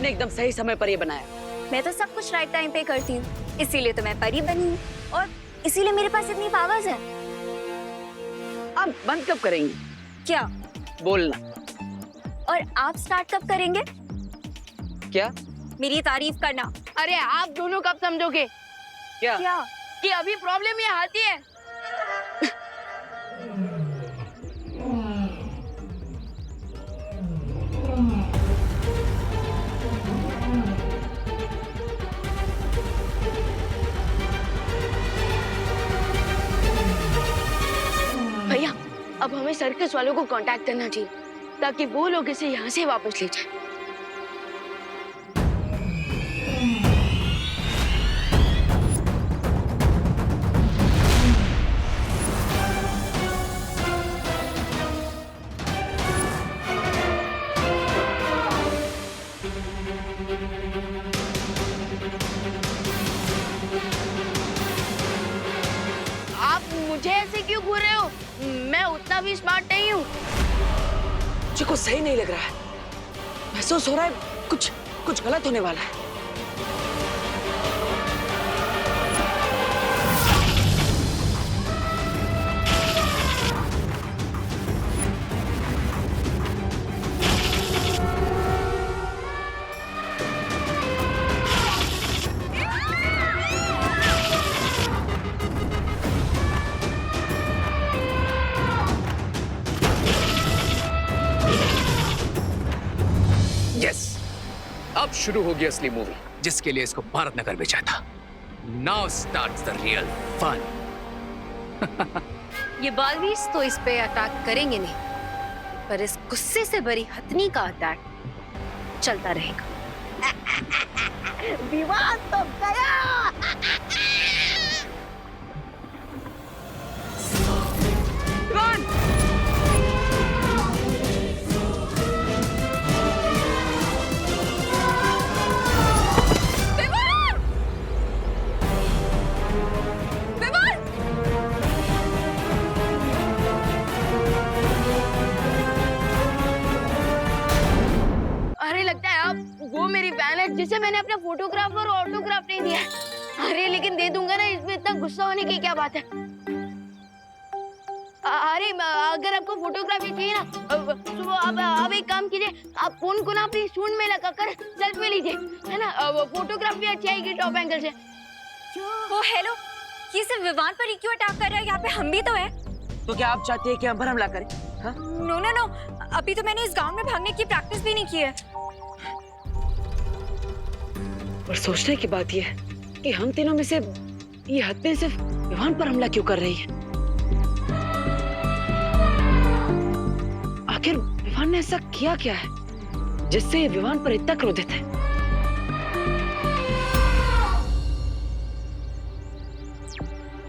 आपने एकदम सही समय पर ये बनाया। मैं तो सब कुछ राइट टाइम पे करती हूँ, इसीलिए तो मैं परी बनी हूँ और इसीलिए मेरे पास इतनी पावर्स है। आप बंद कब करेंगी क्या? बोलना? और आप स्टार्ट कब करेंगे? क्या? मेरी तारीफ करना। अरे आप दोनों कब समझोगे क्या? क्या? कि अभी प्रॉब्लम ये आती है। भैया अब हमें सर्कस वालों को कांटेक्ट करना चाहिए ताकि वो लोग इसे यहाँ से वापस ले जाए। आप मुझे ऐसे क्यों घूर रहे हो? मैं उतना भी स्मार्ट नहीं हूँ। मुझे कुछ सही नहीं लग रहा है। महसूस हो रहा है कुछ गलत होने वाला है। अब शुरू होगी असली मूवी जिसके लिए इसको भारत नगर भेजा था। Now starts the real fun. ये बालवीर तो इस पे अटैक करेंगे नहीं, पर इस गुस्से से भरी हथनी का अटैक चलता रहेगा। विवाद तो गया। अरे लगता है आप वो मेरी फैन है जिसे मैंने अपना फोटोग्राफ और ऑटोग्राफ नहीं दिया है। अरे लेकिन दे दूंगा ना, इसमें इतना गुस्सा होने की क्या बात है। अरे अगर आपको फोटोग्राफी चाहिए ना तो आप एक काम कीजिए, आप फोन को ना अपनी सूंड में लगाकर सेल्फी लीजिए, है ना। फोटोग्राफी अच्छी आएगी टॉप एंगल से। ओ हेलो, ये सिर्फ विवान पर ही क्यों अटैक कर रहा है? यहाँ पे हम भी तो है। तो क्या आप चाहते हैं कि हम पर हमला करें? हाँ? नो नो नो, अभी तो मैंने इस गांव में भागने की प्रैक्टिस भी नहीं की है। और सोचने की बात यह है कि हम तीनों में से ये हत्या सिर्फ विवान पर हमला क्यों कर रही है? आखिर विवान ने ऐसा किया क्या है जिससे ये विवान पर इतना क्रोधित है?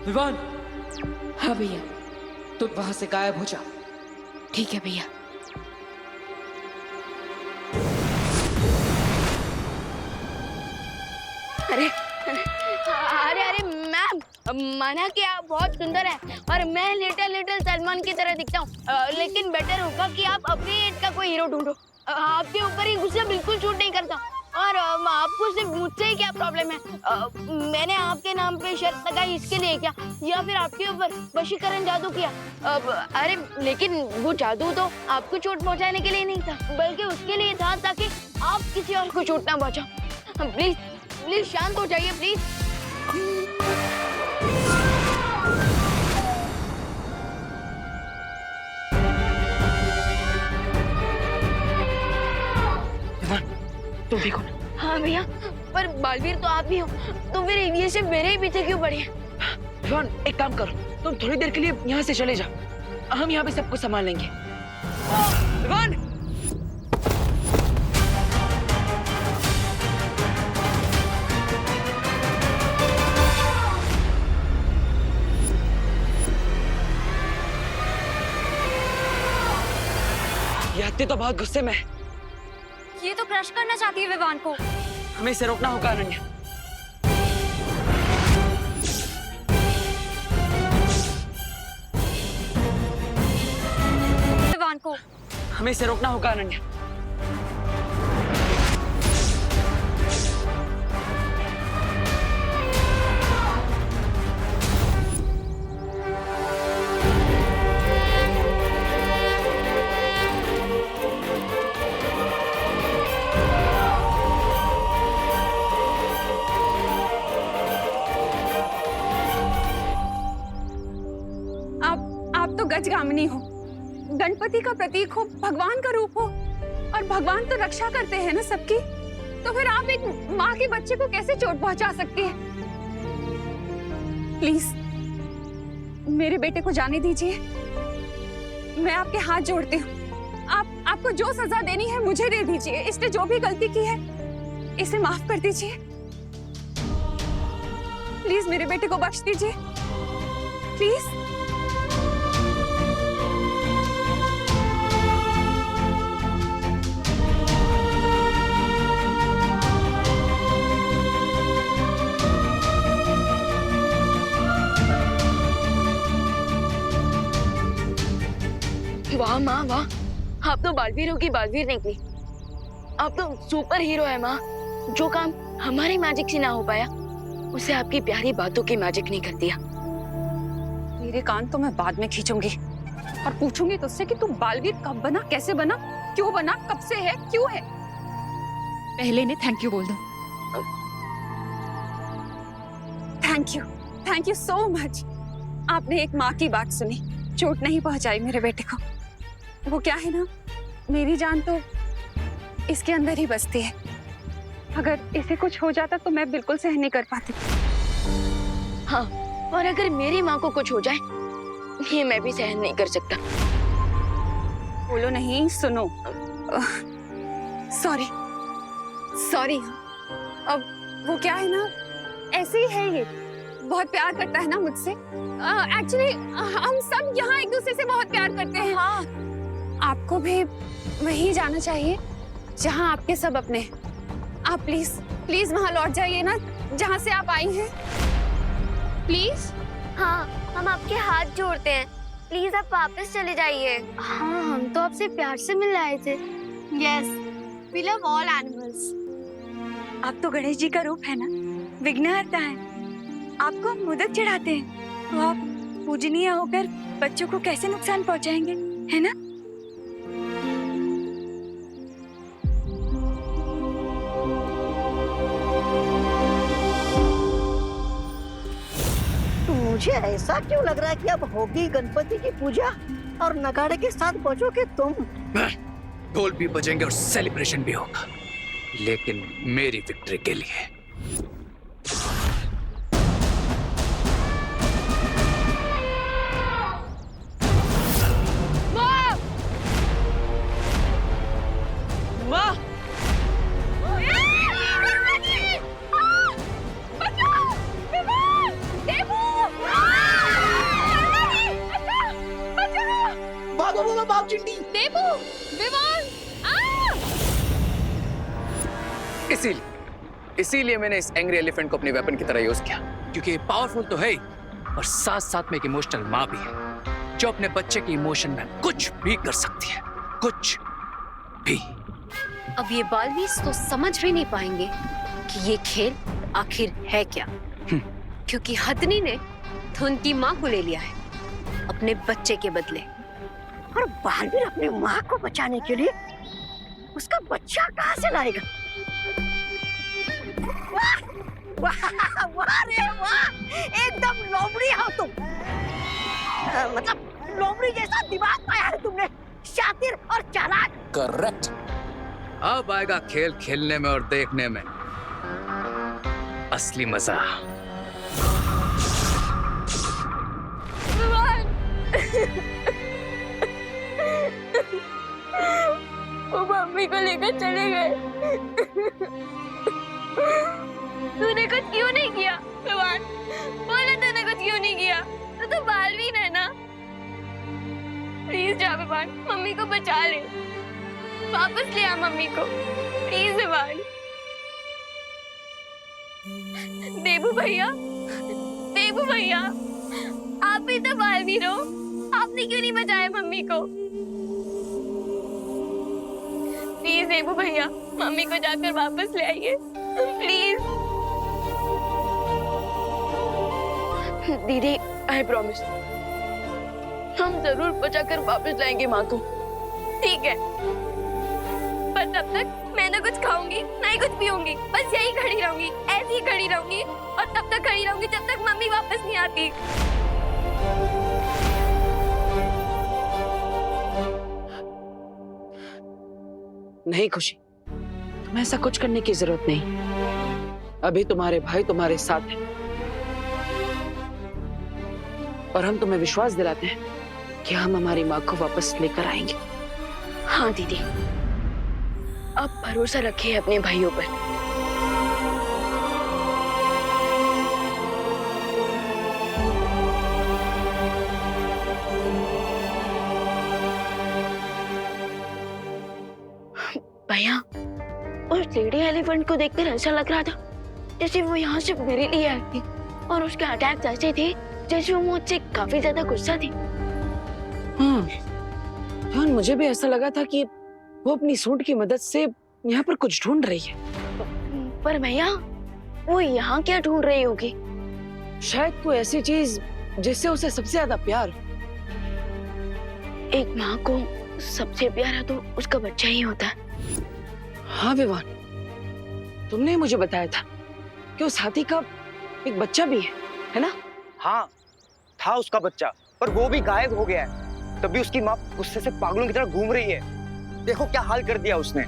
विवान। हाँ भैया, तुम वहां से गायब हो जाओ। ठीक है भैया। अरे अरे अरे मैम, माना कि आप बहुत सुंदर हैं और मैं लिटिल सलमान की तरह दिखता हूँ, लेकिन बेटर होगा कि आप अपनी एज का कोई हीरो ढूंढो। आपके ऊपर ही गुस्सा बिल्कुल शूट नहीं करता और आपको सिर्फ मुझसे ही क्या प्रॉब्लम है? मैंने आपके नाम पे शर्त लगाई इसके लिए क्या, या फिर आपके ऊपर वशीकरण जादू किया? अरे लेकिन वो जादू तो आपको चोट पहुंचाने के लिए नहीं था, बल्कि उसके लिए था ताकि आप किसी और को चोट ना पहुंचाओ। प्लीज प्लीज शांत हो जाइए प्लीज। तुम देखो ना। हाँ भैया, पर बालवीर तो आप ही हो, तो फिर ये सिर्फ मेरे ही पीछे क्यों पड़े हैं? विवान, एक काम करो, तुम थोड़ी देर के लिए यहाँ से चले जाओ, हम यहाँ पे सब कुछ संभाल लेंगे। विवान! ये हत्या तो बहुत गुस्से में है। ये तो क्रश करना चाहती है विवान को। हमें इसे रोकना होगा अनन्या। विवान को हमें इसे रोकना होगा अनन्या। गजगामिनी हो, गणपति का प्रतीक हो, भगवान का रूप हो, और भगवान तो रक्षा करते हैं ना सबकी, तो फिर आप एक माँ के बच्चे को कैसे चोट पहुंचा सकती हैं? प्लीज मेरे बेटे को जाने दीजिए, मैं आपके हाथ जोड़ती हूँ। आपको जो सजा देनी है मुझे दे दीजिए। इसने जो भी गलती की है इसे माफ कर दीजिए। प्लीज मेरे बेटे को बख्श दीजिए, प्लीज। वाह माँ वाह, आप तो बालवीरों की बालवीर निकली। आप तो सुपर हीरो है माँ। जो काम हमारी मैजिक से ना हो पाया उसे आपकी प्यारी बातों की मैजिक ने कर दिया। मेरे कान तो मैं बाद में खींचूंगी और पूछूंगी तुझसे कि तू बालवीर कब बना, कैसे बना, क्यों बना, कब से है, क्यों है। पहले ने थैंक यू बोल दो। Thank you so much. आपने एक माँ की बात सुनी, चोट नहीं पहुंचाई मेरे बेटे को। वो क्या है ना, मेरी जान तो इसके अंदर ही बसती है। अगर इसे कुछ हो जाता तो मैं बिल्कुल सहन नहीं कर पाती। हाँ, और अगर मेरी माँ को कुछ हो जाए ये मैं भी सहन नहीं कर सकता। बोलो नहीं, सुनो। सॉरी। अब वो क्या है ना, ऐसे ही है, ये बहुत प्यार करता है ना मुझसे। एक्चुअली हम सब यहाँ एक दूसरे से बहुत प्यार करते हैं। हाँ, आपको भी वहीं जाना चाहिए जहाँ आपके सब अपने हैं। आप प्लीज वहाँ लौट जाइए ना, जहाँ से आप आई हैं। प्लीज। हाँ, हम आपके हाथ जोड़ते हैं, प्लीज आप वापस चले जाइए। हाँ, हम तो आपसे प्यार से मिल आए थे। Yes, we love all animals. आप तो गणेश जी का रूप है ना, विघ्नहर्ता है। आपको हम मोदक चढ़ाते हैं, तो आप पूजनीय होकर बच्चों को कैसे नुकसान पहुंचाएंगे, है ना? मुझे ऐसा क्यों लग रहा है कि अब होगी गणपति की पूजा और नगाड़े के साथ बजोगे तुम। ढोल भी बजेंगे और सेलिब्रेशन भी होगा, लेकिन मेरी विक्ट्री के लिए। इसीलिए मैंने इस एंग्री एलिफेंट को अपने वेपन की तरह यूज किया, क्योंकि ये पावरफुल तो है ही और साथ साथ में एक इमोशनल माँ भी है, जो अपने बच्चे के इमोशन में कुछ भी कर सकती है, कुछ भी। अब ये बालवीर तो समझ भी नहीं पाएंगे कि ये खेल आखिर है क्या, क्योंकि हथनी ने तो उनकी माँ को ले लिया है अपने बच्चे के बदले। और बालवीर अपनी माँ को बचाने के लिए उसका बच्चा कहाँ से लाएगा? वाह वाह वाह रे वाह, एकदम लोमड़ी हो तुम। मतलब लोमड़ी जैसा दिमाग पाया है तुमने, शातिर और चालाक। करेक्ट। अब आएगा खेल खेलने में और देखने में असली मजा। वो मम्मी को लेकर चले गए। तूने कुछ क्यों नहीं किया भगवान? बोलो तूने कुछ क्यों नहीं किया? तू तो बालवीर है ना। प्लीज जा भगवान, मम्मी को बचा ले, वापस ले आ मम्मी को, प्लीज भगवान। देबू भैया, आप ही तो बालवीर हो, आपने क्यों नहीं बचाया मम्मी को? प्लीज देबू भैया, मम्मी को जाकर वापस ले आइए, प्लीज। दीदी, आई प्रॉमिस, हम जरूर बचाकर वापस लाएंगे माँ को, ठीक है? पर तब तक मैं ना कुछ खाऊंगी ना ही कुछ पीऊंगी, बस यही खड़ी रहूंगी, ऐसी ही खड़ी रहूंगी, और तब तक खड़ी रहूंगी जब तक मम्मी वापस नहीं आती। नहीं खुशी, तुम्हें ऐसा कुछ करने की जरूरत नहीं। अभी तुम्हारे भाई तुम्हारे साथ हैं और हम तुम्हें विश्वास दिलाते हैं कि हम हमारी माँ को वापस लेकर आएंगे। हाँ दीदी, आप भरोसा रखिए अपने भाइयों पर। भैया, उस लेडी एलिफेंट को देखकर ऐसा लग रहा था जैसे वो यहाँ से मेरे लिए आई थी, और उसके अटैक ऐसे थे जैसे वो मुझसे काफी ज्यादा गुस्सा थी। हाँ, मुझे भी ऐसा लगा था कि वो अपनी सूंड की मदद से यहाँ पर कुछ ढूंढ रही है। पर भैया, वो यहाँ क्या ढूंढ रही होगी? शायद कोई ऐसी चीज जिससे उसे सबसे ज्यादा प्यार। एक माँ को सबसे प्यारा तो उसका बच्चा ही होता है। हाँ विवान, तुमने मुझे बताया था कि उस हाथी का एक बच्चा भी है ना? हाँ, था उसका बच्चा, पर वो भी गायब हो गया है। तभी उसकी माँ गुस्से से पागलों की तरह घूम रही है। देखो क्या हाल कर दिया उसने।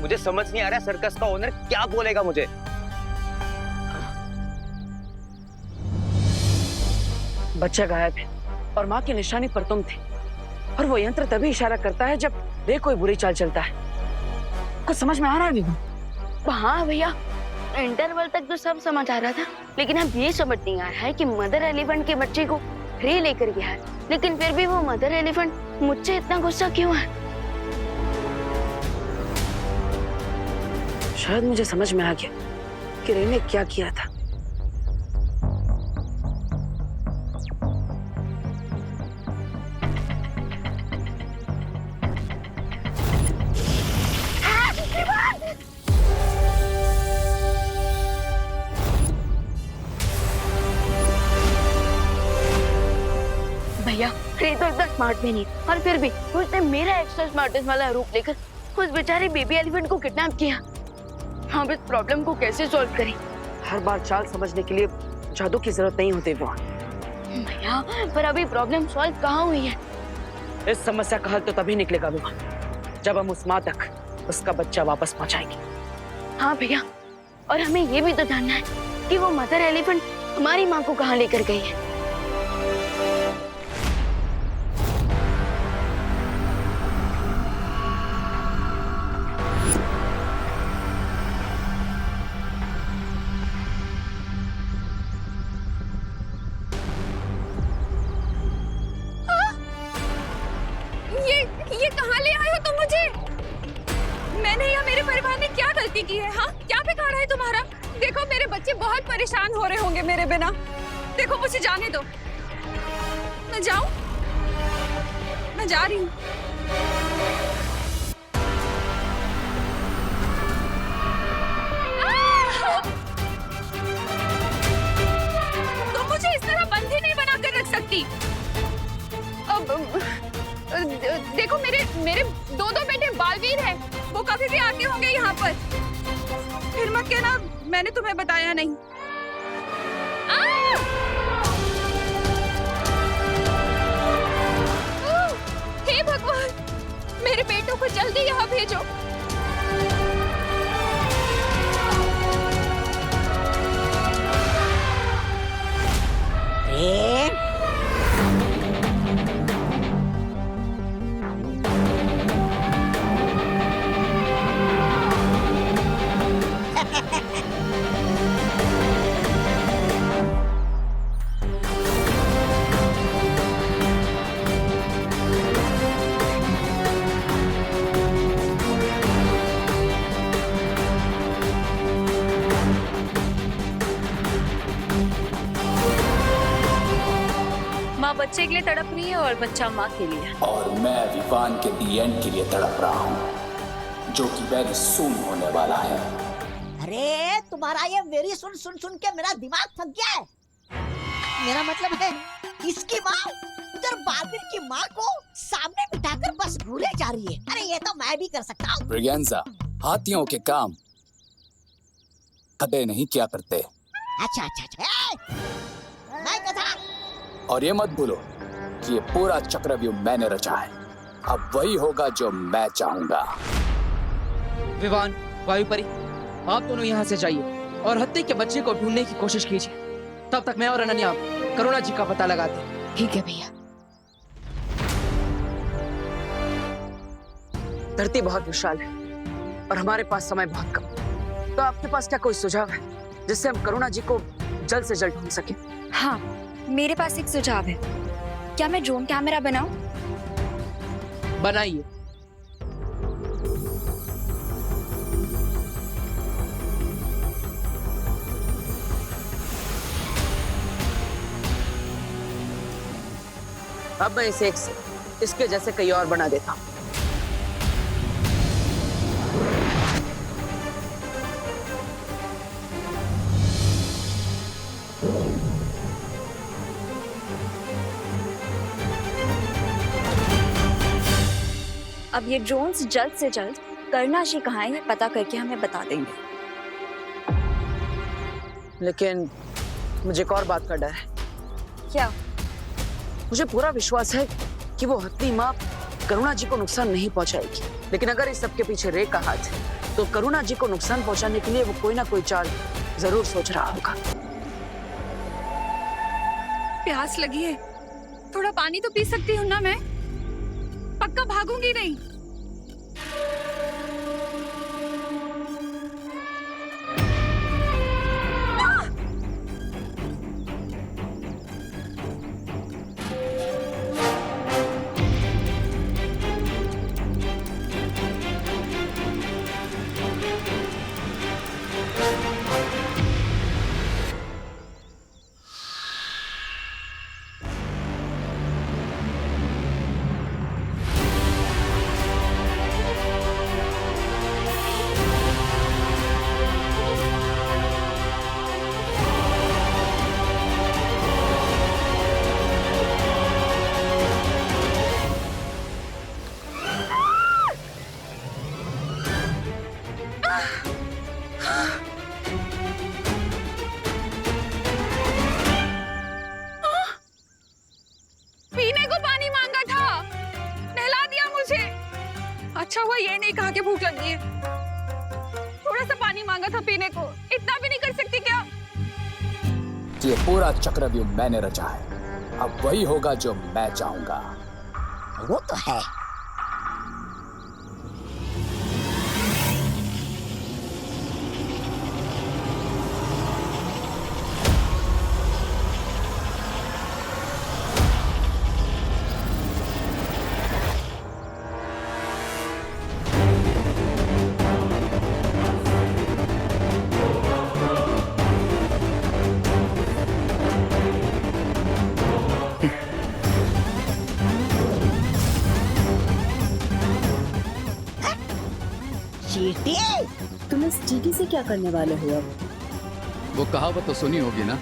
मुझे समझ नहीं आ रहा सर्कस का ओनर क्या बोलेगा मुझे। बच्चा गायब है और माँ की निशानी पर तुम थे, और वो यंत्र तभी इशारा करता है जब रे कोई बुरी चाल चलता है। कुछ समझ में आ रहा है विवान? हाँ भैया, इंटरवल तक तो सब समझ आ रहा था, लेकिन अब ये समझ नहीं आ रहा है कि मदर एलिफेंट के बच्चे को रे लेकर गया है, लेकिन फिर भी वो मदर एलिफेंट मुझसे इतना गुस्सा क्यों है? शायद मुझे समझ में आ गया कि रे ने क्या किया था। भैया, रे तो इतना स्मार्ट भी नहीं, और फिर भी उसने मेरा एक्स्ट्रा स्मार्टेस्ट वाला रूप लेकर उस बेचारे बेबी एलिफेंट को किडनैप किया। हम इस प्रॉब्लम को कैसे सॉल्व करें? हर बार चाल समझने के लिए जादू की जरूरत नहीं होती विवान। भैया, पर अभी प्रॉब्लम सॉल्व कहाँ हुई है? इस समस्या का हल तो तभी निकलेगा विवान, जब हम उस माँ तक उसका बच्चा वापस पहुँचाएंगे। हाँ भैया, और हमें ये भी तो जानना है कि वो मदर एलिफेंट हमारी माँ को कहाँ लेकर गई है। ये कहाँ ले आए हो तुम मुझे? मैंने या मेरे परिवार ने क्या गलती की है? हाँ, क्या बिगाड़ा है तुम्हारा? देखो मेरे बच्चे बहुत परेशान हो रहे होंगे मेरे बिना। देखो मुझे जाने दो। मैं जाऊं? मैं जा रही हूँ। तुम मुझे इस तरह बंदी नहीं बना कर रख सकती। देखो मेरे दो बेटे बालवीर हैं, वो कभी भी आते होंगे यहाँ पर। फिर मत कहना मैंने तुम्हें बताया नहीं। हे भगवान, मेरे बेटों को जल्दी यहाँ भेजो। माँ बच्चे के लिए तड़प रही है और बच्चा माँ के लिए। और मैं विवान के दी एंड के लिए तड़प रहा हूँ, जो कि वेरी सून होने वाला है। अरे तुम्हारा ये वेरी सुन सुन सुन के मेरा दिमाग थक गया है। मेरा मतलब है इसकी माँ उधर बालवीर की माँ को सामने बिठाकर बस घूरे जा रही है। अरे ये तो मैं भी कर सकता हूँ। ब्रिगेंजा, हाथियों के काम गधे नहीं क्या करते। अच्छा अच्छा अच्छा, मैं गधा। और ये मत भूलो कि ये पूरा चक्रव्यूह मैंने रचा है। अब वही होगा जो मैं चाहूंगा। विवान, वायुपरी, आप दोनों यहाँ से जाइए और हत्ती के बच्चे को ढूंढने की कोशिश कीजिए। तब तक मैं और अनन्या करुणा जी का पता लगाते हैं। ठीक है भैया। धरती बहुत विशाल है और हमारे पास समय बहुत कम। तो आपके पास क्या कोई सुझाव है जिससे हम करुणा जी को जल्द से जल्द ढूंढ सकें? हाँ, मेरे पास एक सुझाव है। क्या मैं ड्रोन कैमरा बनाऊं? बनाइए। अब मैं इसे इसके जैसे कहीं और बना देता हूँ। अब ये ड्रोन्स जल्द से जल्द करुणा जी कहाँ है ये पता करके हमें बता देंगे। लेकिन मुझे एक और बात का डर है। क्या? मुझे पूरा विश्वास है कि वो हत्ती माँ करुणा जी को नुकसान नहीं पहुंचाएगी, लेकिन अगर इस सब के पीछे रे का हाथ है तो करुणा जी को नुकसान पहुंचाने के लिए वो कोई ना कोई चाल जरूर सोच रहा होगा। प्यास लगी है, थोड़ा पानी तो पी सकती हूँ ना मैं? पक्का भागूंगी नहीं। अच्छा हुआ ये नहीं कहा कि भूख लगी है। थोड़ा सा पानी मांगा था पीने को, इतना भी नहीं कर सकती क्या? ये पूरा चक्रव्यूह मैंने रचा है, अब वही होगा जो मैं चाहूंगा। वो तो है। चींटी? तुम इस चींटी से क्या करने वाले हो अब? वो कहावत तो सुनी होगी ना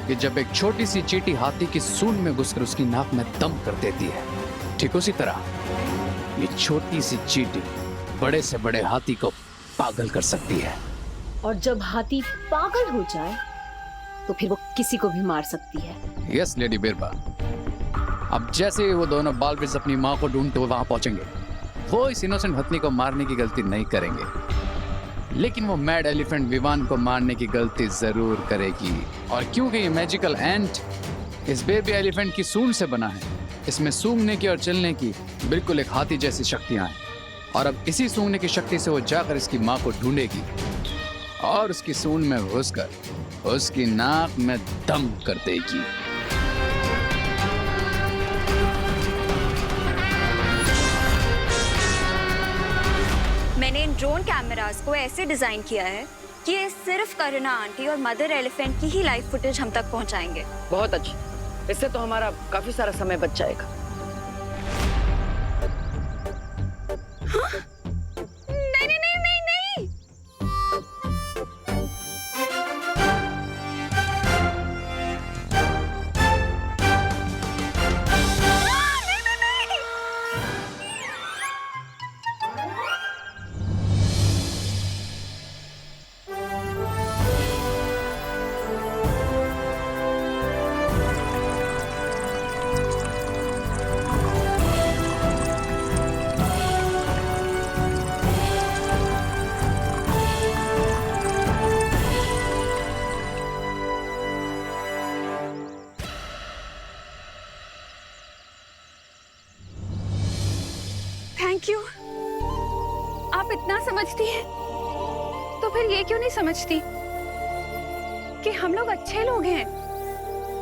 कि जब एक छोटी सी चींटी हाथी की सूंड में घुसकर उसकी नाक में दम कर देती है, ठीक उसी तरह ये छोटी सी चींटी बड़े से बड़े हाथी को पागल कर सकती है। और जब हाथी पागल हो जाए तो फिर वो किसी को भी मार सकती है। यस लेडी बिरबा। अब जैसे ही वो दोनों बालवीर अपनी माँ को ढूंढते हुए वहां पहुंचेंगे, वो इस इनोसेंट हथनी को मारने की गलती नहीं करेंगे, लेकिन वो मैड एलिफेंट विवान को मारने की गलती जरूर करेगी। और क्योंकि ये मैजिकल एंट इस बेबी एलिफेंट की सूंड से बना है, इसमें सूंघने की और चलने की बिल्कुल एक हाथी जैसी शक्तियां हैं। और अब इसी सूंघने की शक्ति से वो जाकर इसकी माँ को ढूंढेगी और उसकी सूंड में घुसकर उसकी नाक में दम कर देगी। मैंने इन ड्रोन कैमरास को ऐसे डिजाइन किया है कि ये सिर्फ करुणा आंटी और मदर एलिफेंट की ही लाइव फुटेज हम तक पहुंचाएंगे। बहुत अच्छी, इससे तो हमारा काफी सारा समय बच जाएगा। हाँ? नहीं नहीं नहीं नहीं नहीं। Thank you. आप इतना समझती हैं तो फिर ये क्यों नहीं समझती कि हम लोग अच्छे लोग हैं।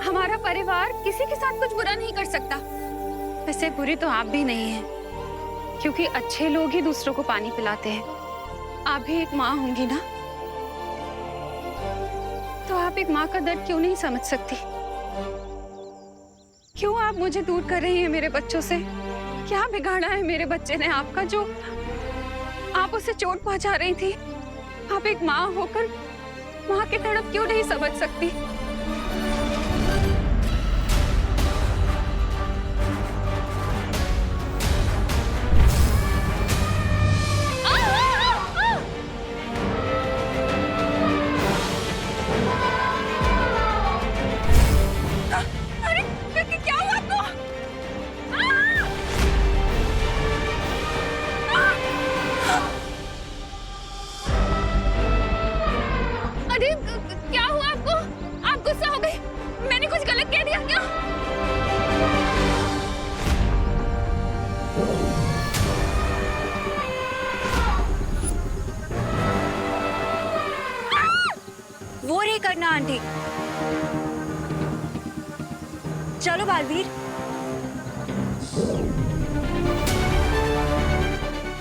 हमारा परिवार किसी के साथ कुछ बुरा नहीं कर सकता। वैसे बुरी तो आप भी नहीं हैं, क्योंकि अच्छे लोग ही दूसरों को पानी पिलाते हैं। आप भी एक माँ होंगी ना, तो आप एक माँ का दर्द क्यों नहीं समझ सकती? क्यों आप मुझे दूर कर रही हैं मेरे बच्चों से? क्या बिगाड़ा है मेरे बच्चे ने आपका जो आप उसे चोट पहुंचा रही थी? आप एक माँ होकर माँ की तड़प क्यों नहीं समझ सकती? वो रे करना आंटी। चलो बालवीर।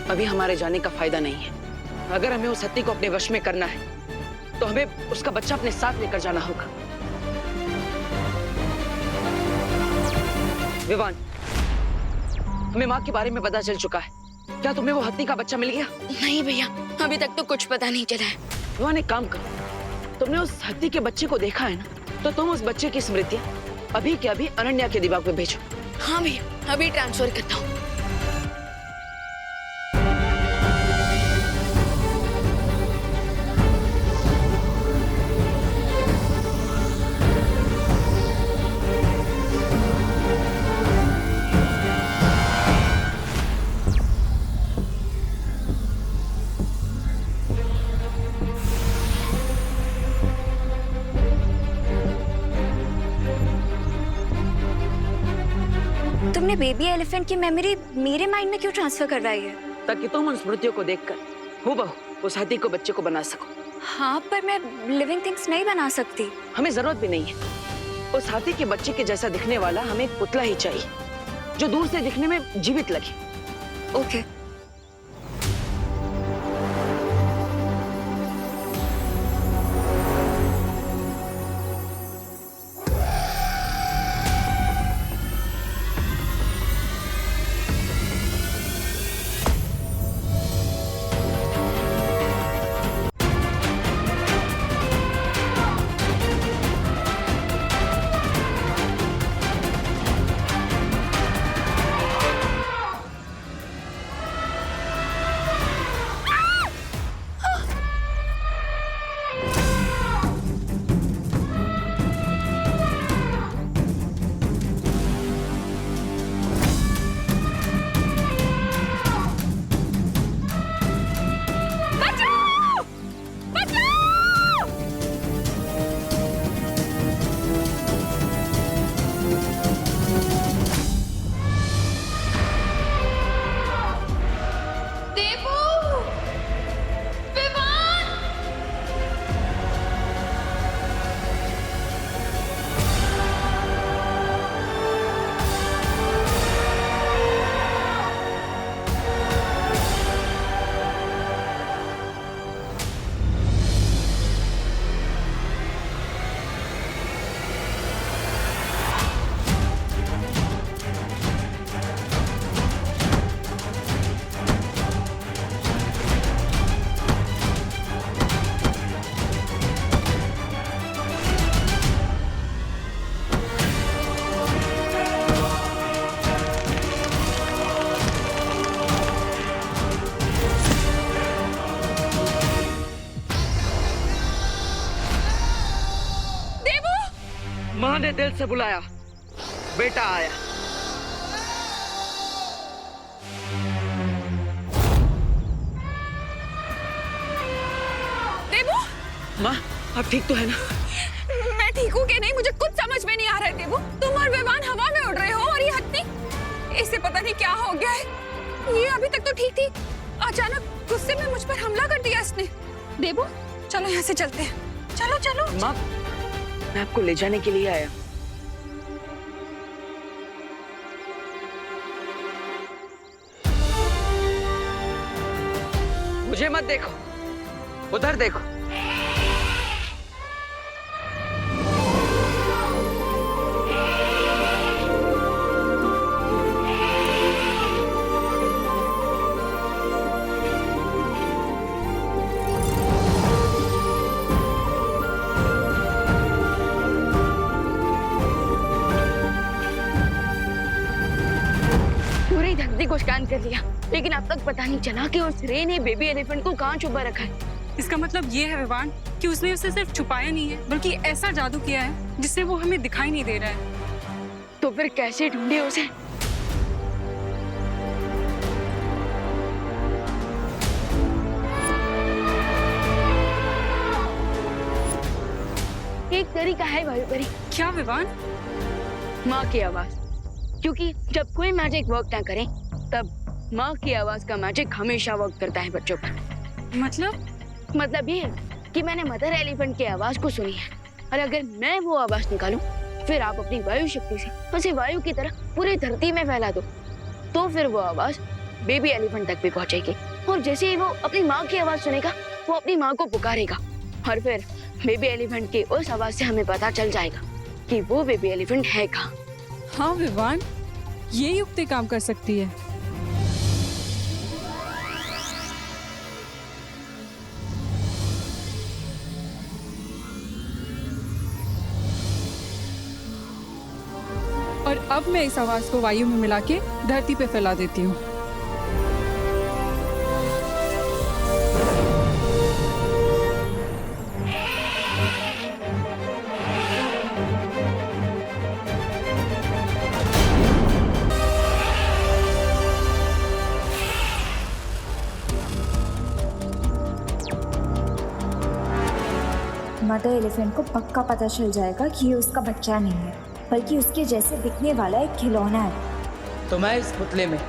अभी हमारे जाने का फायदा नहीं है। अगर हमें उस हत्ती को अपने वश में करना है तो हमें उसका बच्चा अपने साथ लेकर जाना होगा। विवान, हमें माँ के बारे में पता चल चुका है। क्या तुम्हें वो हत्ती का बच्चा मिल गया? नहीं भैया, अभी तक तो कुछ पता नहीं चला है। विवान, एक काम करो, तुमने उस हत्ती के बच्चे को देखा है ना, तो तुम उस बच्चे की स्मृतियां अभी के अभी अनन्या के दिमाग में भेजो। हाँ भैया, अभी ट्रांसफर करता हूँ। तुमने बेबी एलिफेंट की मेमोरी मेरे माइंड में क्यों ट्रांसफर करवाई है? ताकि तुम उन स्मृतियों को देखकर हूबहू उस हत्ती को बच्चे को बना सको। हाँ, पर मैं लिविंग थिंग्स नहीं बना सकती। हमें जरूरत भी नहीं है। उस हाथी के बच्चे के जैसा दिखने वाला हमें एक पुतला ही चाहिए जो दूर से दिखने में जीवित लगे। ओके। माँ ने दिल से बुलाया, बेटा आया। देवू, माँ आप ठीक तो है ना? मैं ठीक हूँ कि नहीं मुझे कुछ समझ में नहीं आ रहा है देवू। तुम और विवान हवा में उड़ रहे हो और ये हत्ती, इसे पता नहीं क्या हो गया है। ये अभी तक तो ठीक थी, अचानक गुस्से में मुझ पर हमला कर दिया इसने। देबू, चलो यहाँ से चलते हैं। चलो चलो। माँ, मैं आपको ले जाने के लिए आया। मुझे मत देखो, उधर देखो। पूरी धरती को स्कैन कर लिया, लेकिन अब तक पता नहीं चला कि उस रे ने बेबी एलिफेंट को कहाँ छुपा रखा है। इसका मतलब ये है विवान कि उसने उसे सिर्फ छुपाया नहीं है, बल्कि ऐसा जादू किया है जिससे वो हमें दिखाई नहीं दे रहा है। तो फिर कैसे ढूंढे उसे? एक तरीका है भाई परी। क्या विवान? माँ की आवाज, क्योंकि जब कोई मैजिक वर्क ना करे तब माँ की आवाज का मैजिक हमेशा वर्क करता है बच्चों पर। मतलब ये कि मैंने मदर एलिफेंट की आवाज को सुनी है, और अगर मैं वो आवाज निकालूं, फिर आप अपनी वायु शक्ति से उसे वायु की तरह पूरी धरती में फैला दो, तो फिर वो आवाज बेबी एलिफेंट तक भी पहुंचेगी। और जैसे ही वो अपनी माँ की आवाज सुनेगा, वो अपनी माँ को पुकारेगा, और फिर बेबी एलिफेंट की उस आवाज से हमें पता चल जाएगा कि वो बेबी एलिफेंट है कहाँ। हाँ विवान, ये युक्ति काम कर सकती है। और अब मैं इस आवाज को वायु में मिला के धरती पे फैला देती हूँ। मदर एलिफेंट को पक्का पता चल जाएगा कि ये उसका बच्चा नहीं है, बल्कि उसके जैसे दिखने वाला एक खिलौना है। तो मैं इस पुतले में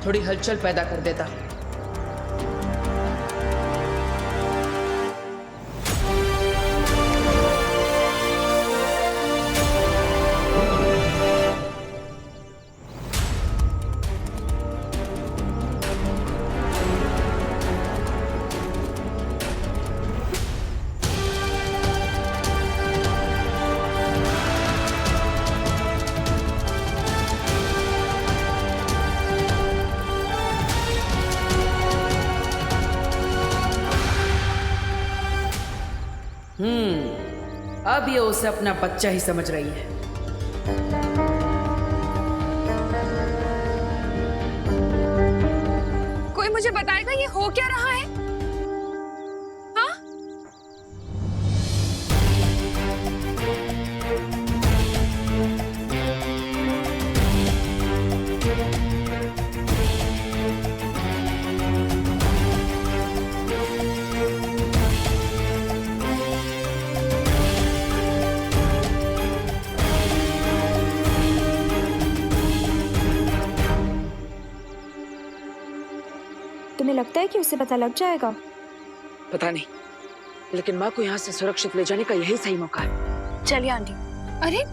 थोड़ी हलचल पैदा कर देता। अब ये उसे अपना बच्चा ही समझ रही है। कोई मुझे बताएगा ये हो क्या रहा है? हाँ? तुम्हें लगता है कि उसे पता लग जाएगा? पता नहीं, लेकिन माँ को यहाँ से सुरक्षित ले जाने का यही सही मौका है। चलिए आंटी। अरे